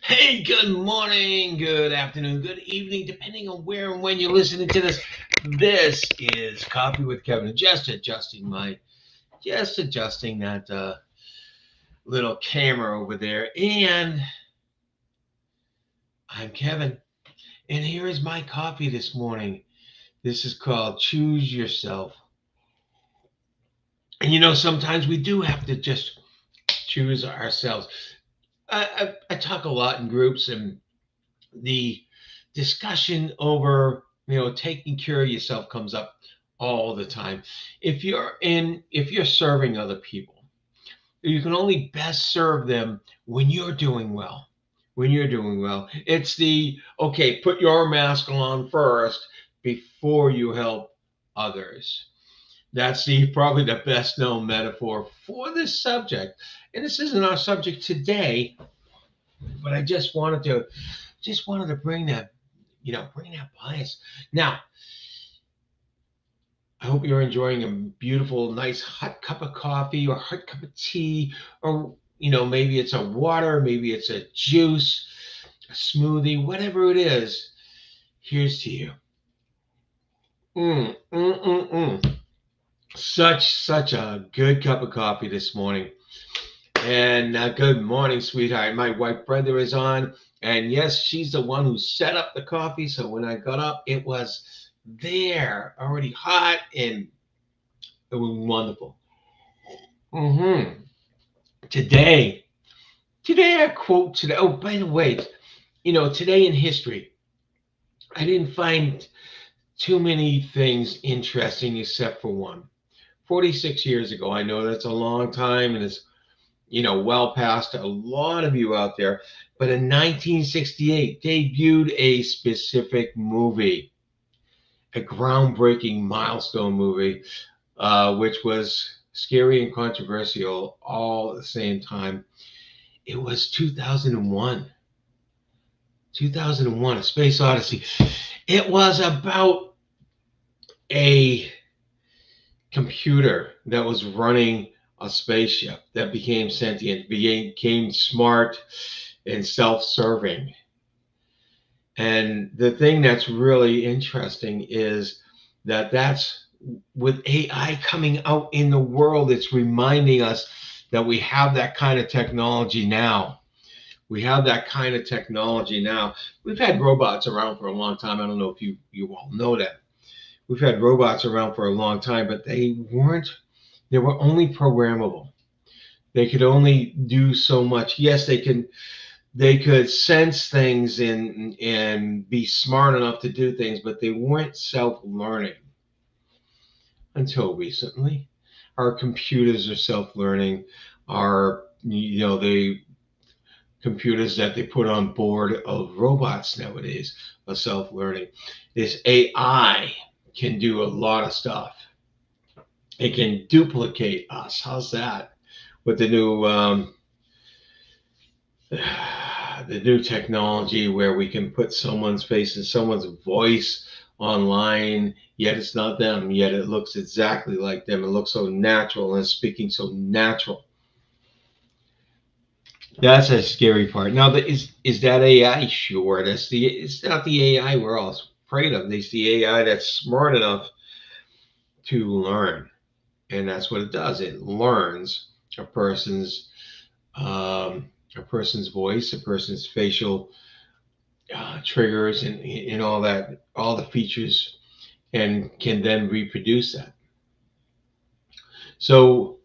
Hey, good morning, good afternoon, good evening, depending on where and when you're listening to this. This is Coffee with Kevin. Just adjusting that little camera over there. And I'm Kevin. And here is my coffee this morning. This is called Choose Yourself. And sometimes we do have to just choose ourselves. I talk a lot in groups, and the discussion over taking care of yourself comes up all the time. If you're serving other people, you can only best serve them when you're doing well. It's the okay, put your mask on first before you help others. That's the probably the best known metaphor for this subject. And this isn't our subject today, but I just wanted to bring that bias. Now, I hope you're enjoying a beautiful, nice hot cup of coffee or hot cup of tea, or maybe it's a water, maybe it's a juice, a smoothie, whatever it is. Here's to you. Mm, mm, mm, mm. Such a good cup of coffee this morning. And good morning, sweetheart. My wife Brenda is on. And yes, she's the one who set up the coffee. So when I got up, it was there, already hot, and it was wonderful. hmm Today, today I quote today. Oh, by the way, today in history, I didn't find too many things interesting except for one. 46 years ago, I know that's a long time, and it's well past a lot of you out there. But in 1968, debuted a specific movie, a groundbreaking milestone movie, which was scary and controversial all at the same time. It was 2001. 2001, A Space Odyssey. It was about a computer that was running a spaceship that became sentient, became smart and self-serving. And the thing that's really interesting is that's with AI coming out in the world, it's reminding us that we have that kind of technology now. We have that kind of technology now. We've had robots around for a long time. I don't know if you all know that. We've had robots around for a long time, but they were only programmable. They could only do so much. Yes, they could sense things and be smart enough to do things, but they weren't self-learning until recently. Our computers are self-learning. Our the computers that they put on board of robots nowadays are self-learning. This AI can do a lot of stuff. It can duplicate us. How's that? With the new technology where we can put someone's face and someone's voice online, yet it's not them, yet it looks exactly like them. It looks so natural and speaking so natural. That's a scary part. Now, is that AI? Sure, it's not the AI we're all afraid of. It's the AI that's smart enough to learn, and that's what it does. It learns a person's um, a person's voice, a person's facial triggers, and all that, all the features, and can then reproduce that. So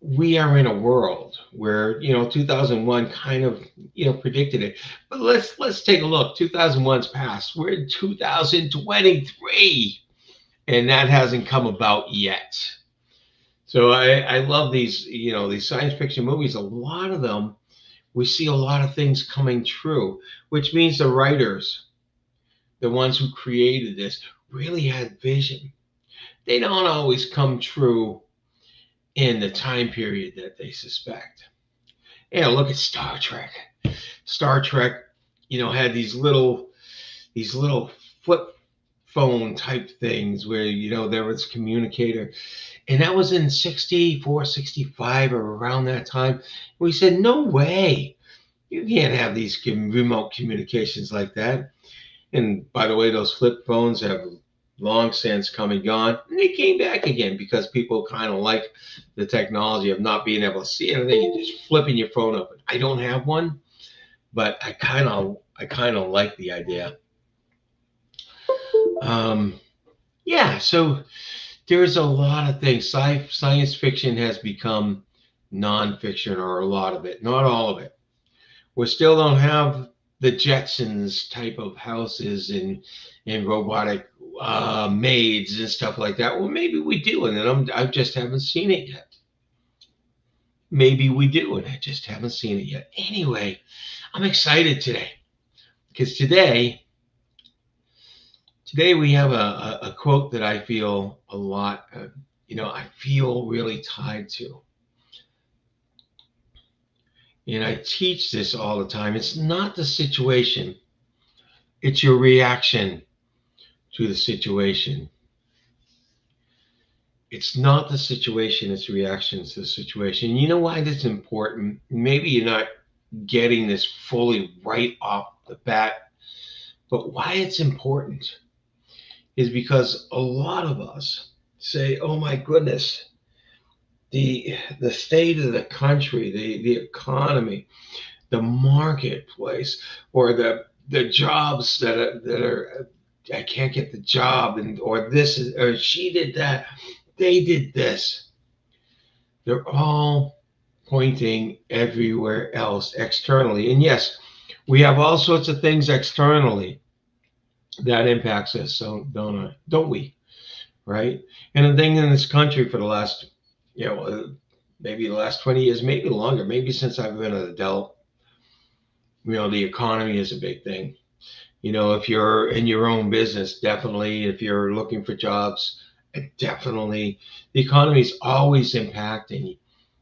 we are in a world where 2001 kind of predicted it, but let's take a look. 2001's past. We're in 2023, and that hasn't come about yet. So I love these science fiction movies. A lot of them, we see a lot of things coming true, which means the writers, the ones who created this, really had vision. They don't always come true in the time period that they suspect. Look at Star Trek. Star Trek, had these little flip phone type things where there was communicator, and that was in 64, 65, or around that time. We said, no way. You can't have these remote communications like that. And by the way, those flip phones have long since come and gone. And they came back again because people kind of like the technology of not being able to see anything and just flipping your phone open. I don't have one, but I kind of like the idea. Um, yeah, so there's a lot of things. Science fiction has become nonfiction, or a lot of it, not all of it. We still don't have the Jetsons type of houses and robotic maids and stuff like that. Well, maybe we do, and then I just haven't seen it yet. Maybe we do, and I just haven't seen it yet. Anyway, I'm excited today because today we have a quote that I feel a lot, I feel really tied to. And I teach this all the time. It's not the situation, it's your reaction to the situation. It's not the situation, it's reactions to the situation. You know why that's important? Maybe you're not getting this fully right off the bat, but why it's important is because a lot of us say, oh my goodness, the state of the country, the economy, the marketplace, or the jobs that are I can't get the job, and or this is, or she did that, they did this. They're all pointing everywhere else externally. And yes, we have all sorts of things externally that impacts us, so don't we? Right? And the thing in this country for the last, maybe the last 20 years, maybe longer, maybe since I've been an adult, the economy is a big thing. If you're in your own business, definitely. If you're looking for jobs, definitely. The economy is always impacting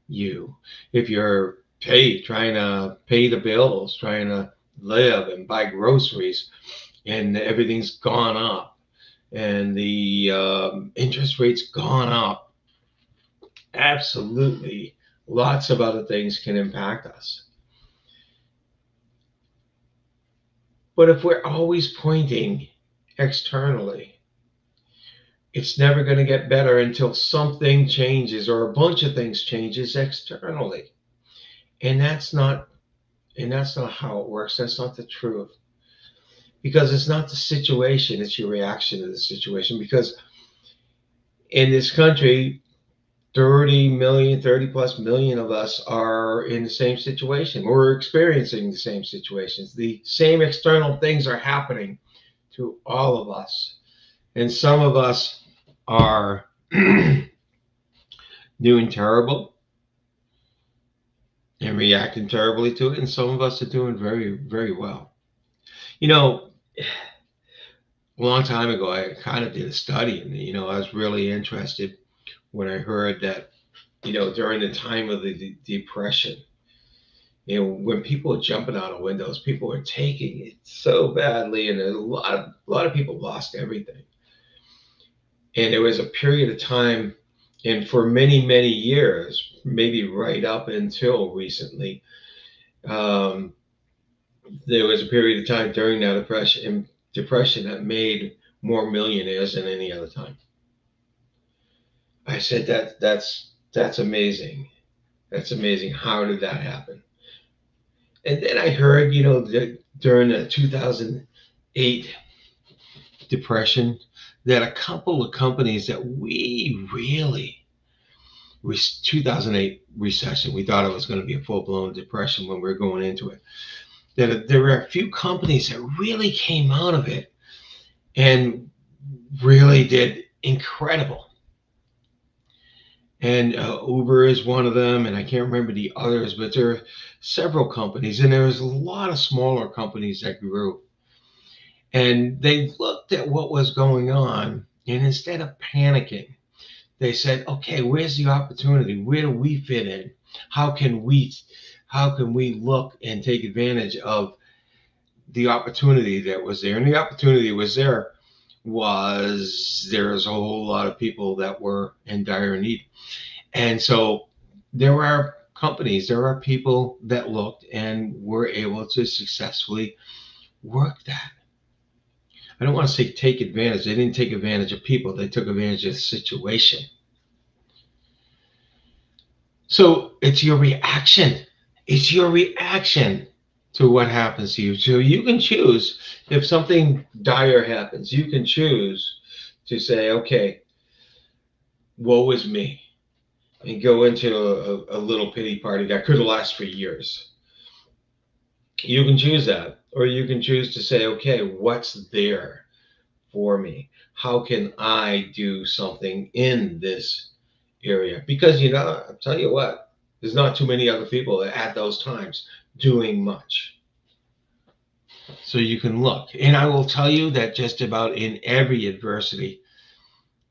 you. If you're trying to pay the bills, trying to live and buy groceries, and everything's gone up, and the interest rates gone up, absolutely, lots of other things can impact us. But if we're always pointing externally, it's never going to get better until something changes or a bunch of things changes externally. And that's not how it works. That's not the truth. Because it's not the situation, it's your reaction to the situation. Because in this country, 30 million, 30 plus million of us are in the same situation. We're experiencing the same situations. The same external things are happening to all of us. And some of us are doing terrible and reacting terribly to it. And some of us are doing very, very well. A long time ago, I kind of did a study, and I was really interested when I heard that, during the time of the Depression, when people were jumping out of windows, people were taking it so badly, and a lot of people lost everything. And there was a period of time, and for many, many years, maybe right up until recently, um, there was a period of time during that depression that made more millionaires than any other time. I said that's amazing. That's amazing. How did that happen? And then I heard, that during the 2008 depression, that a couple of companies that we really 2008 recession, we thought it was going to be a full-blown depression when we were going into it. That there were a few companies that really came out of it and really did incredible. And Uber is one of them, and I can't remember the others, but there are several companies, and there was a lot of smaller companies that grew. And they looked at what was going on, and instead of panicking, they said, "Okay, where's the opportunity? Where do we fit in? How can we look and take advantage of the opportunity that was there?" And the opportunity there's a whole lot of people that were in dire need. And so there are companies, there are people that looked and were able to successfully work that. I don't want to say take advantage. They didn't take advantage of people, they took advantage of the situation. So it's your reaction. It's your reaction to what happens to you. So you can choose if something dire happens, you can choose to say, okay, woe is me, and go into a little pity party that could last for years. You can choose that. Or you can choose to say, okay, what's there for me? How can I do something in this area? Because, I'll tell you what, there's not too many other people at those times doing much. So you can look. And I will tell you that just about in every adversity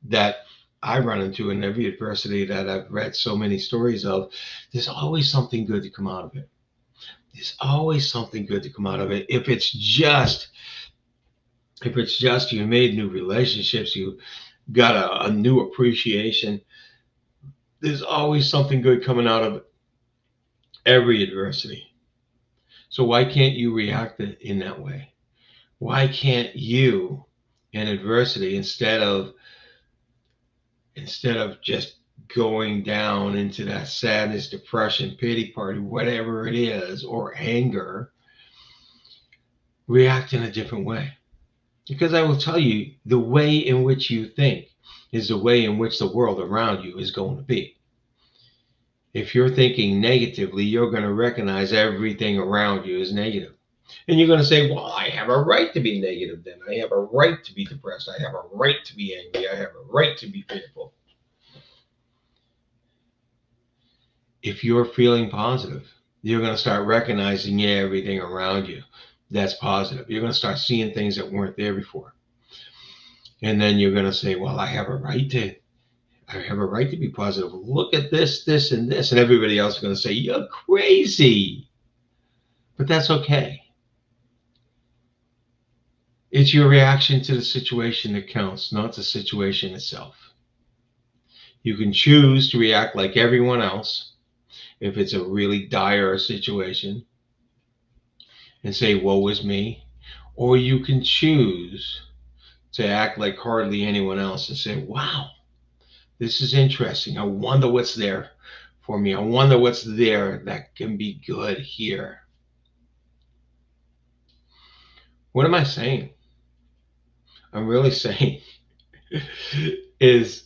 that I run into, in every adversity that I've read so many stories of, there's always something good to come out of it. There's always something good to come out of it. If it's just you made new relationships, you got a new appreciation, there's always something good coming out of every adversity. So why can't you react in that way? Why can't you, in adversity, instead of just going down into that sadness, depression, pity party, whatever it is, or anger, react in a different way? Because I will tell you, the way in which you think is the way in which the world around you is going to be. If you're thinking negatively, you're going to recognize everything around you is negative. And you're going to say, well, I have a right to be negative then. I have a right to be depressed. I have a right to be angry. I have a right to be fearful. If you're feeling positive, you're going to start recognizing everything around you that's positive. You're going to start seeing things that weren't there before. And then you're going to say, well, I have a right to be positive. Look at this, this, and this. And everybody else is going to say, you're crazy. But that's okay. It's your reaction to the situation that counts, not the situation itself. You can choose to react like everyone else if it's a really dire situation and say, woe is me. Or you can choose to act like hardly anyone else and say, wow, this is interesting. I wonder what's there for me. I wonder what's there that can be good here. What am I saying? I'm really saying is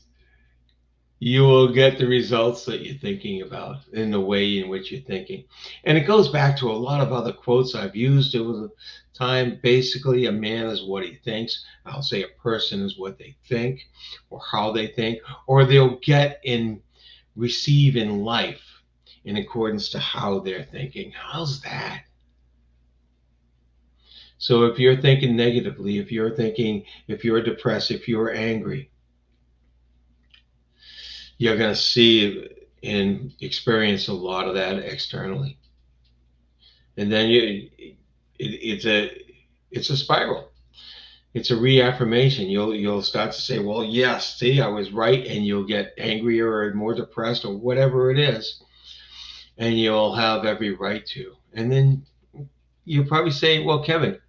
you will get the results that you're thinking about in the way in which you're thinking. And it goes back to a lot of other quotes I've used over the time. Basically, a man is what he thinks. I'll say a person is what they think or how they think, or they'll get and receive in life in accordance to how they're thinking. How's that? So if you're thinking negatively, if you're depressed, if you're angry, you're going to see and experience a lot of that externally. And then it's a spiral. It's a reaffirmation. You'll start to say, well, yes, see, I was right, and you'll get angrier or more depressed or whatever it is, and you'll have every right to. And then you'll probably say, well, Kevin,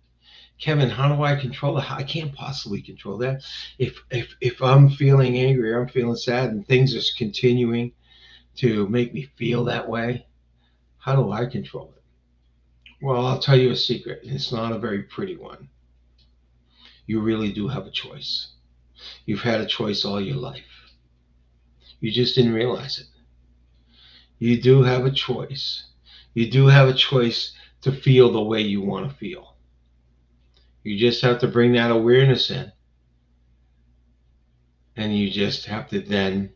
how do I control that? I can't possibly control that. If I'm feeling angry, I'm feeling sad, and things are continuing to make me feel that way, how do I control it? Well, I'll tell you a secret. It's not a very pretty one. You really do have a choice. You've had a choice all your life. You just didn't realize it. You do have a choice. You do have a choice to feel the way you want to feel. You just have to bring that awareness in. And you just have to then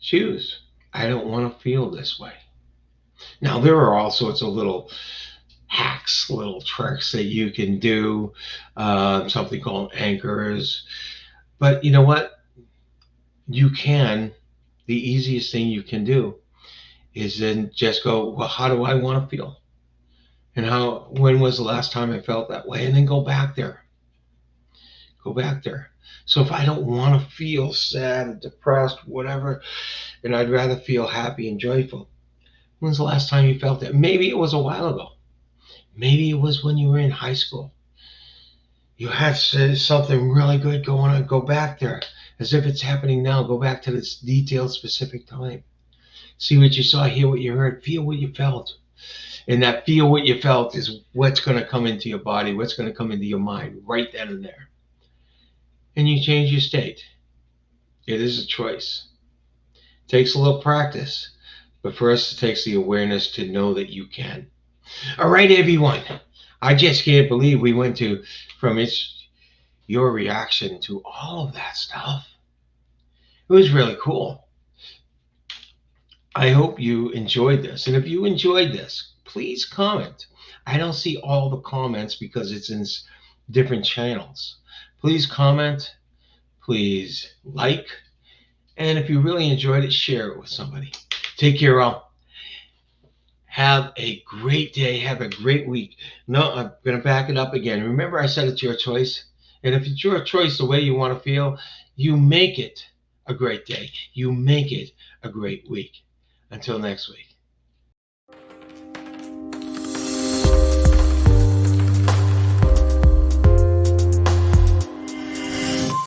choose. I don't want to feel this way. Now, there are all sorts of little hacks, little tricks that you can do, something called anchors. But you know what? The easiest thing you can do is then just go, well, how do I want to feel? And when was the last time I felt that way? And then go back there. Go back there. So if I don't want to feel sad, depressed, whatever, and I'd rather feel happy and joyful, When's the last time you felt that? Maybe it was a while ago. Maybe it was when you were in high school. You had something really good going on. Go back there as if it's happening now. Go back to this detailed, specific time. See what you saw, hear what you heard, feel what you felt. And that feel what you felt is what's going to come into your body, what's going to come into your mind right then and there. And you change your state. It is a choice. It takes a little practice, but first it takes the awareness to know that you can. All right, everyone. I just can't believe we went to from your reaction to all of that stuff. It was really cool. I hope you enjoyed this. And if you enjoyed this, please comment. I don't see all the comments because it's in different channels. Please comment. Please like. And if you really enjoyed it, share it with somebody. Take care, all. Have a great day. Have a great week. No, I'm going to back it up again. Remember, I said it's your choice. And if it's your choice the way you want to feel, you make it a great day. You make it a great week. Until next week.